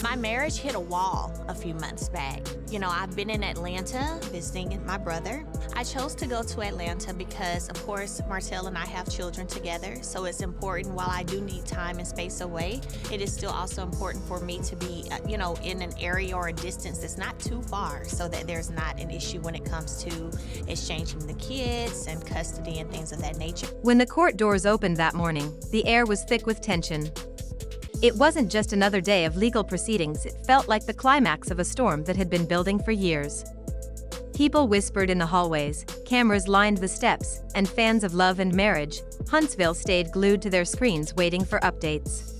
My marriage hit a wall a few months back. You know, I've been in Atlanta visiting my brother. I chose to go to Atlanta because, of course, Martell and I have children together, so it's important. While I do need time and space away, it is still also important for me to be, in an area or a distance that's not too far, so that there's not an issue when it comes to exchanging the kids and custody and things of that nature. When the court doors opened that morning, the air was thick with tension. It wasn't just another day of legal proceedings, it felt like the climax of a storm that had been building for years. People whispered in the hallways, cameras lined the steps, and fans of Love and Marriage Huntsville stayed glued to their screens waiting for updates.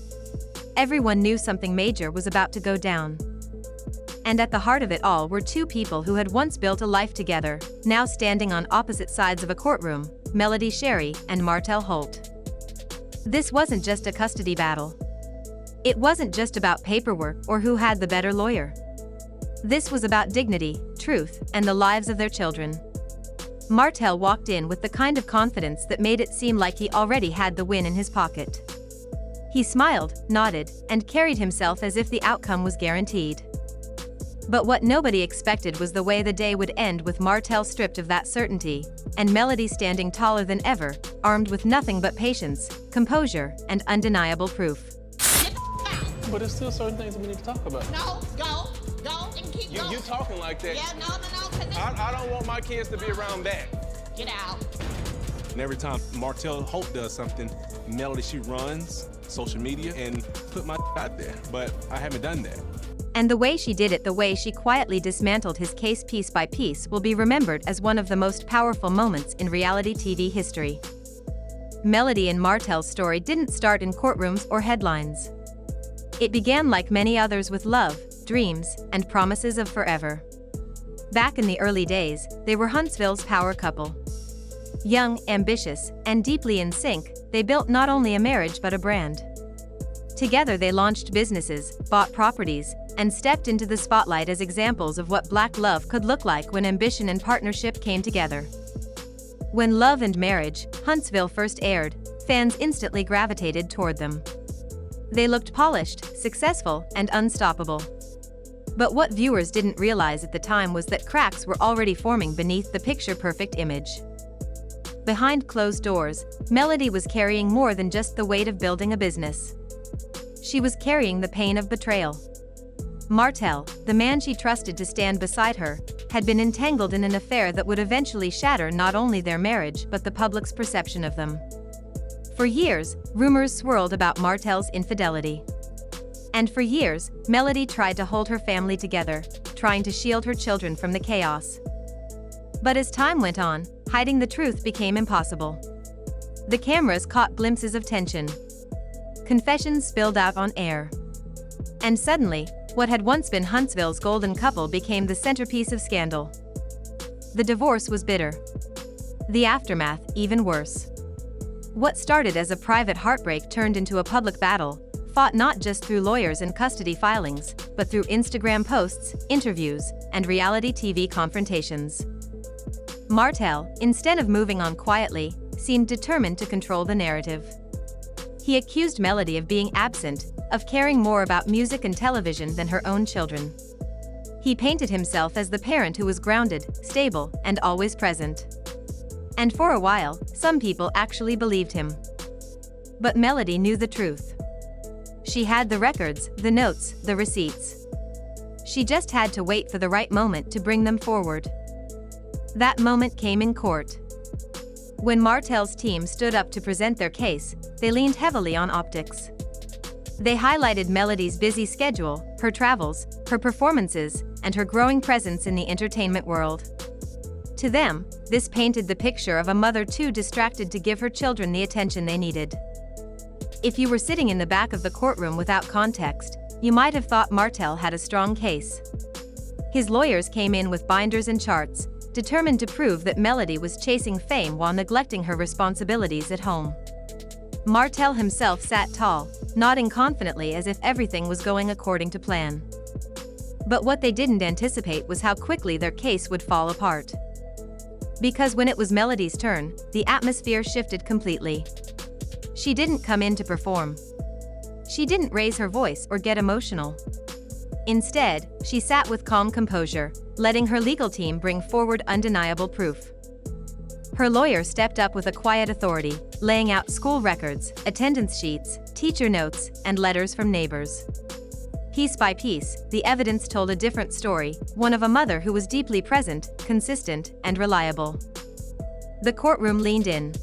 Everyone knew something major was about to go down. And at the heart of it all were two people who had once built a life together, now standing on opposite sides of a courtroom, Melody Sherry and Martell Holt. This wasn't just a custody battle. It wasn't just about paperwork or who had the better lawyer. This was about dignity, truth, and the lives of their children. Martell walked in with the kind of confidence that made it seem like he already had the win in his pocket. He smiled, nodded, and carried himself as if the outcome was guaranteed. But what nobody expected was the way the day would end, with Martell stripped of that certainty, and Melody standing taller than ever, armed with nothing but patience, composure, and undeniable proof. But there's still certain things we need to talk about. No, go and keep going. You talking like that. Yeah, no, I don't want my kids to be around that. Get out. And every time Martell Holt does something, Melody, she runs social media and put my out there. But I haven't done that. And the way she did it, the way she quietly dismantled his case piece by piece, will be remembered as one of the most powerful moments in reality TV history. Melody and Martell's story didn't start in courtrooms or headlines. It began like many others, with love, dreams, and promises of forever. Back in the early days, they were Huntsville's power couple. Young, ambitious, and deeply in sync, they built not only a marriage but a brand. Together they launched businesses, bought properties, and stepped into the spotlight as examples of what Black love could look like when ambition and partnership came together. When Love and Marriage Huntsville first aired, fans instantly gravitated toward them. They looked polished, successful, and unstoppable. But what viewers didn't realize at the time was that cracks were already forming beneath the picture-perfect image. Behind closed doors, Melody was carrying more than just the weight of building a business. She was carrying the pain of betrayal. Martell, the man she trusted to stand beside her, had been entangled in an affair that would eventually shatter not only their marriage but the public's perception of them. For years, rumors swirled about Martell's infidelity. And for years, Melody tried to hold her family together, trying to shield her children from the chaos. But as time went on, hiding the truth became impossible. The cameras caught glimpses of tension. Confessions spilled out on air. And suddenly, what had once been Huntsville's golden couple became the centerpiece of scandal. The divorce was bitter. The aftermath, even worse. What started as a private heartbreak turned into a public battle, fought not just through lawyers and custody filings, but through Instagram posts, interviews, and reality TV confrontations. Martell, instead of moving on quietly, seemed determined to control the narrative. He accused Melody of being absent, of caring more about music and television than her own children. He painted himself as the parent who was grounded, stable, and always present. And for a while, some people actually believed him. But Melody knew the truth. She had the records, the notes, the receipts. She just had to wait for the right moment to bring them forward. That moment came in court. When Martell's team stood up to present their case, they leaned heavily on optics. They highlighted Melody's busy schedule, her travels, her performances, and her growing presence in the entertainment world. To them, this painted the picture of a mother too distracted to give her children the attention they needed. If you were sitting in the back of the courtroom without context, you might have thought Martell had a strong case. His lawyers came in with binders and charts, determined to prove that Melody was chasing fame while neglecting her responsibilities at home. Martell himself sat tall, nodding confidently as if everything was going according to plan. But what they didn't anticipate was how quickly their case would fall apart. Because when it was Melody's turn, the atmosphere shifted completely. She didn't come in to perform. She didn't raise her voice or get emotional. Instead, she sat with calm composure, letting her legal team bring forward undeniable proof. Her lawyer stepped up with a quiet authority, laying out school records, attendance sheets, teacher notes, and letters from neighbors. Piece by piece, the evidence told a different story, one of a mother who was deeply present, consistent, and reliable. The courtroom leaned in.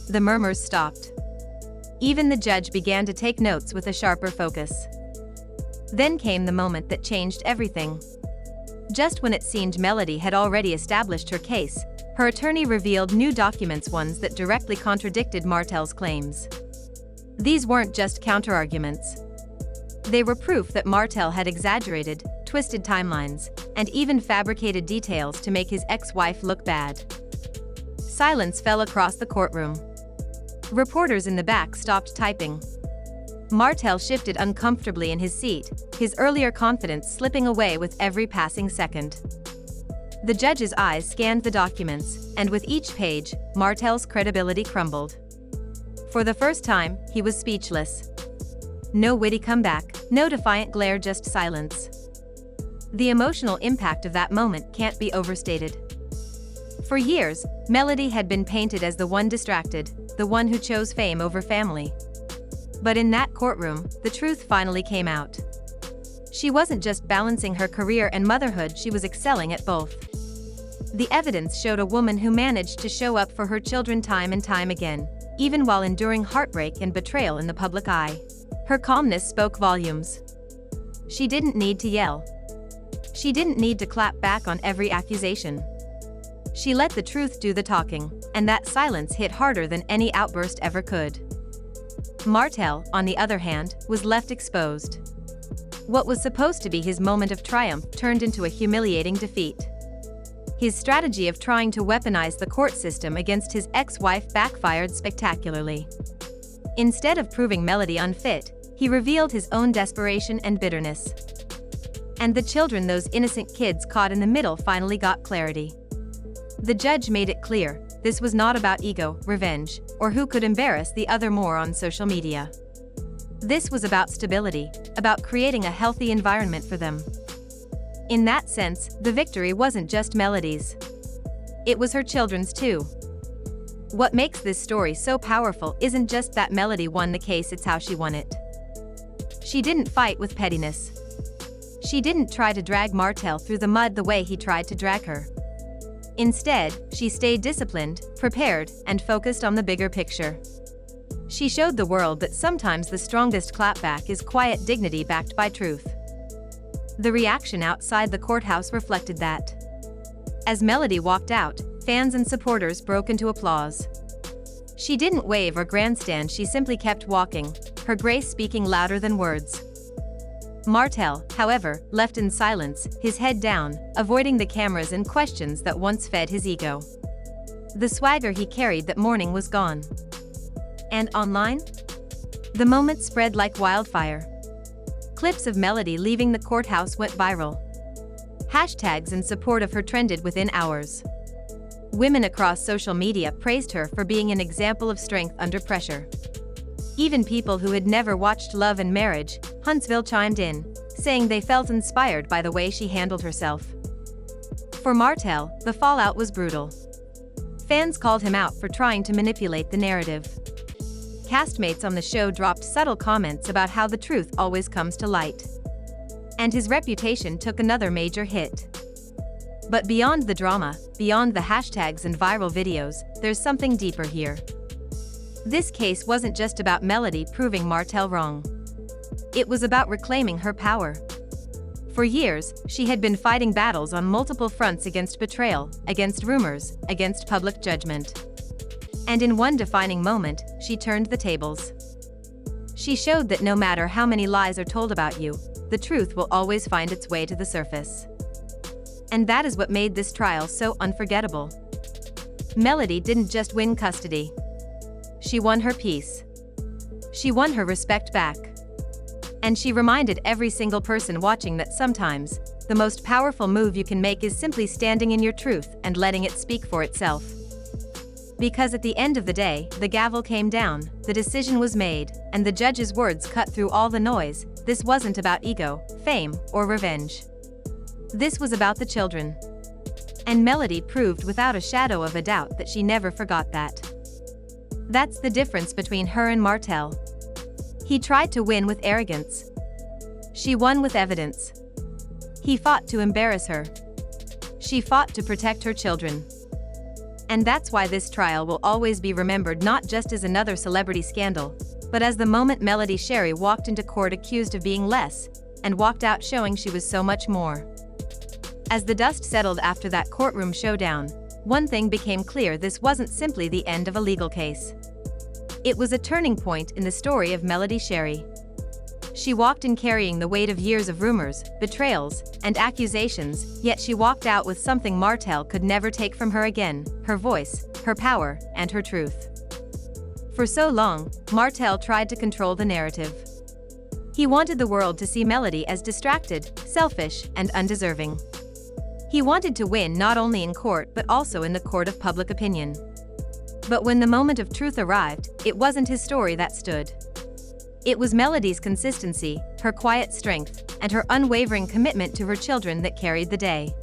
The murmurs stopped. Even the judge began to take notes with a sharper focus. Then came the moment that changed everything. Just when it seemed Melody had already established her case, her attorney revealed new documents, ones that directly contradicted Martell's claims. These weren't just counterarguments. They were proof that Martell had exaggerated, twisted timelines, and even fabricated details to make his ex-wife look bad. Silence fell across the courtroom. Reporters in the back stopped typing. Martell shifted uncomfortably in his seat, his earlier confidence slipping away with every passing second. The judge's eyes scanned the documents, and with each page, Martell's credibility crumbled. For the first time, he was speechless. No witty comeback, no defiant glare, just silence. The emotional impact of that moment can't be overstated. For years, Melody had been painted as the one distracted, the one who chose fame over family. But in that courtroom, the truth finally came out. She wasn't just balancing her career and motherhood, she was excelling at both. The evidence showed a woman who managed to show up for her children time and time again, even while enduring heartbreak and betrayal in the public eye. Her calmness spoke volumes. She didn't need to yell. She didn't need to clap back on every accusation. She let the truth do the talking, and that silence hit harder than any outburst ever could. Martell, on the other hand, was left exposed. What was supposed to be his moment of triumph turned into a humiliating defeat. His strategy of trying to weaponize the court system against his ex-wife backfired spectacularly. Instead of proving Melody unfit, he revealed his own desperation and bitterness. And the children, those innocent kids caught in the middle, finally got clarity. The judge made it clear, this was not about ego, revenge, or who could embarrass the other more on social media. This was about stability, about creating a healthy environment for them. In that sense, the victory wasn't just Melody's. It was her children's too. What makes this story so powerful isn't just that Melody won the case, it's how she won it. She didn't fight with pettiness. She didn't try to drag Martell through the mud the way he tried to drag her. Instead, she stayed disciplined, prepared, and focused on the bigger picture. She showed the world that sometimes the strongest clapback is quiet dignity backed by truth. The reaction outside the courthouse reflected that. As Melody walked out, fans and supporters broke into applause. She didn't wave or grandstand, she simply kept walking, her grace speaking louder than words. Martell, however, left in silence, his head down, avoiding the cameras and questions that once fed his ego. The swagger he carried that morning was gone. And online? The moment spread like wildfire. Clips of Melody leaving the courthouse went viral. Hashtags in support of her trended within hours. Women across social media praised her for being an example of strength under pressure. Even people who had never watched Love Marriage Huntsville chimed in, saying they felt inspired by the way she handled herself. For Martell, the fallout was brutal. Fans called him out for trying to manipulate the narrative. Castmates on the show dropped subtle comments about how the truth always comes to light. And his reputation took another major hit. But beyond the drama, beyond the hashtags and viral videos, there's something deeper here. This case wasn't just about Melody proving Martell wrong. It was about reclaiming her power. For years, she had been fighting battles on multiple fronts against betrayal, against rumors, against public judgment. And in one defining moment, she turned the tables. She showed that no matter how many lies are told about you, the truth will always find its way to the surface. And that is what made this trial so unforgettable. Melody didn't just win custody. She won her peace. She won her respect back. And she reminded every single person watching that sometimes, the most powerful move you can make is simply standing in your truth and letting it speak for itself. Because at the end of the day, the gavel came down, the decision was made, and the judge's words cut through all the noise, this wasn't about ego, fame, or revenge. This was about the children. And Melody proved without a shadow of a doubt that she never forgot that. That's the difference between her and Martell. He tried to win with arrogance. She won with evidence. He fought to embarrass her. She fought to protect her children. And that's why this trial will always be remembered not just as another celebrity scandal, but as the moment Melody Sherry walked into court accused of being less, and walked out showing she was so much more. As the dust settled after that courtroom showdown, one thing became clear: this wasn't simply the end of a legal case. It was a turning point in the story of Melody Sherry. She walked in carrying the weight of years of rumors, betrayals, and accusations, yet she walked out with something Martell could never take from her again: her voice, her power, and her truth. For so long, Martell tried to control the narrative. He wanted the world to see Melody as distracted, selfish, and undeserving. He wanted to win not only in court but also in the court of public opinion. But when the moment of truth arrived, it wasn't his story that stood. It was Melody's consistency, her quiet strength, and her unwavering commitment to her children that carried the day.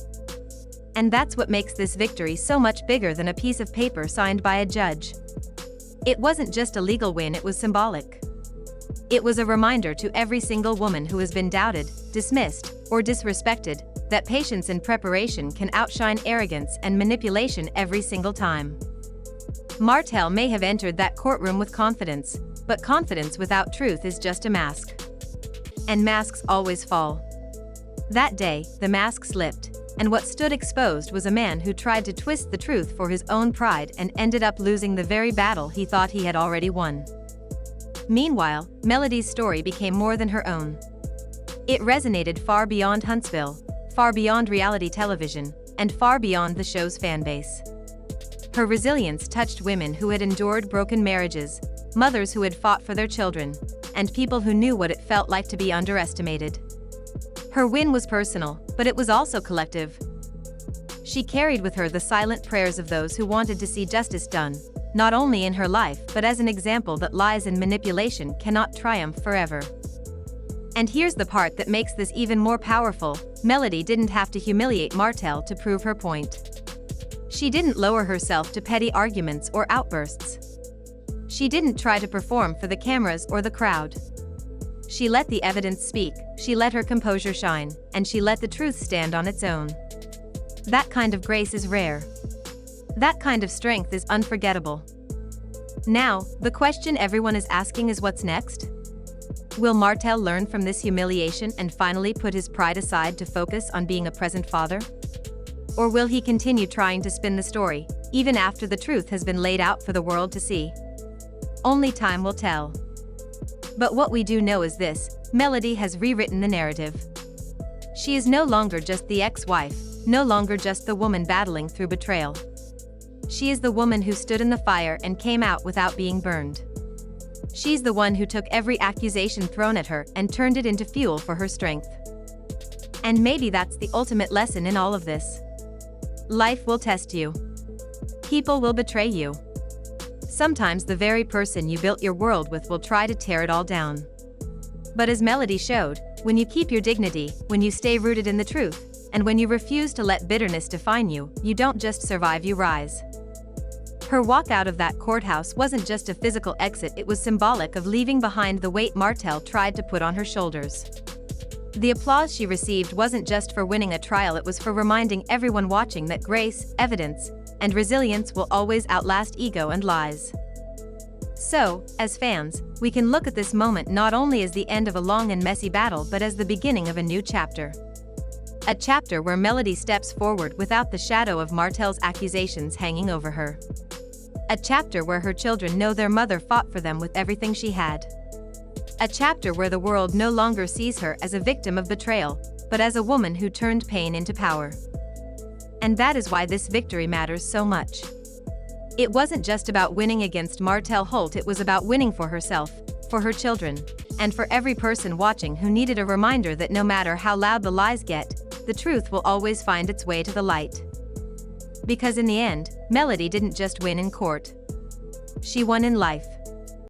And that's what makes this victory so much bigger than a piece of paper signed by a judge. It wasn't just a legal win, it was symbolic. It was a reminder to every single woman who has been doubted, dismissed, or disrespected, that patience and preparation can outshine arrogance and manipulation every single time. Martell may have entered that courtroom with confidence, but confidence without truth is just a mask. And masks always fall. That day, the mask slipped, and what stood exposed was a man who tried to twist the truth for his own pride and ended up losing the very battle he thought he had already won. Meanwhile, Melody's story became more than her own. It resonated far beyond Huntsville, far beyond reality television, and far beyond the show's fanbase. Her resilience touched women who had endured broken marriages, mothers who had fought for their children, and people who knew what it felt like to be underestimated. Her win was personal, but it was also collective. She carried with her the silent prayers of those who wanted to see justice done, not only in her life but as an example that lies and manipulation cannot triumph forever. And here's the part that makes this even more powerful: Melody didn't have to humiliate Martell to prove her point. She didn't lower herself to petty arguments or outbursts. She didn't try to perform for the cameras or the crowd. She let the evidence speak, she let her composure shine, and she let the truth stand on its own. That kind of grace is rare. That kind of strength is unforgettable. Now, the question everyone is asking is, what's next? Will Martell learn from this humiliation and finally put his pride aside to focus on being a present father? Or will he continue trying to spin the story, even after the truth has been laid out for the world to see? Only time will tell. But what we do know is this: Melody has rewritten the narrative. She is no longer just the ex-wife, no longer just the woman battling through betrayal. She is the woman who stood in the fire and came out without being burned. She's the one who took every accusation thrown at her and turned it into fuel for her strength. And maybe that's the ultimate lesson in all of this. Life will test you. People will betray you. Sometimes the very person you built your world with will try to tear it all down. But as Melody showed, when you keep your dignity, when you stay rooted in the truth, and when you refuse to let bitterness define you, you don't just survive, you rise. Her walk out of that courthouse wasn't just a physical exit, it was symbolic of leaving behind the weight Martell tried to put on her shoulders. The applause she received wasn't just for winning a trial, it was for reminding everyone watching that grace, evidence, and resilience will always outlast ego and lies. So, as fans, we can look at this moment not only as the end of a long and messy battle but as the beginning of a new chapter. A chapter where Melody steps forward without the shadow of Martell's accusations hanging over her. A chapter where her children know their mother fought for them with everything she had. A chapter where the world no longer sees her as a victim of betrayal, but as a woman who turned pain into power. And that is why this victory matters so much. It wasn't just about winning against Martell Holt, it was about winning for herself, for her children, and for every person watching who needed a reminder that no matter how loud the lies get, the truth will always find its way to the light. Because in the end, Melody didn't just win in court. She won in life.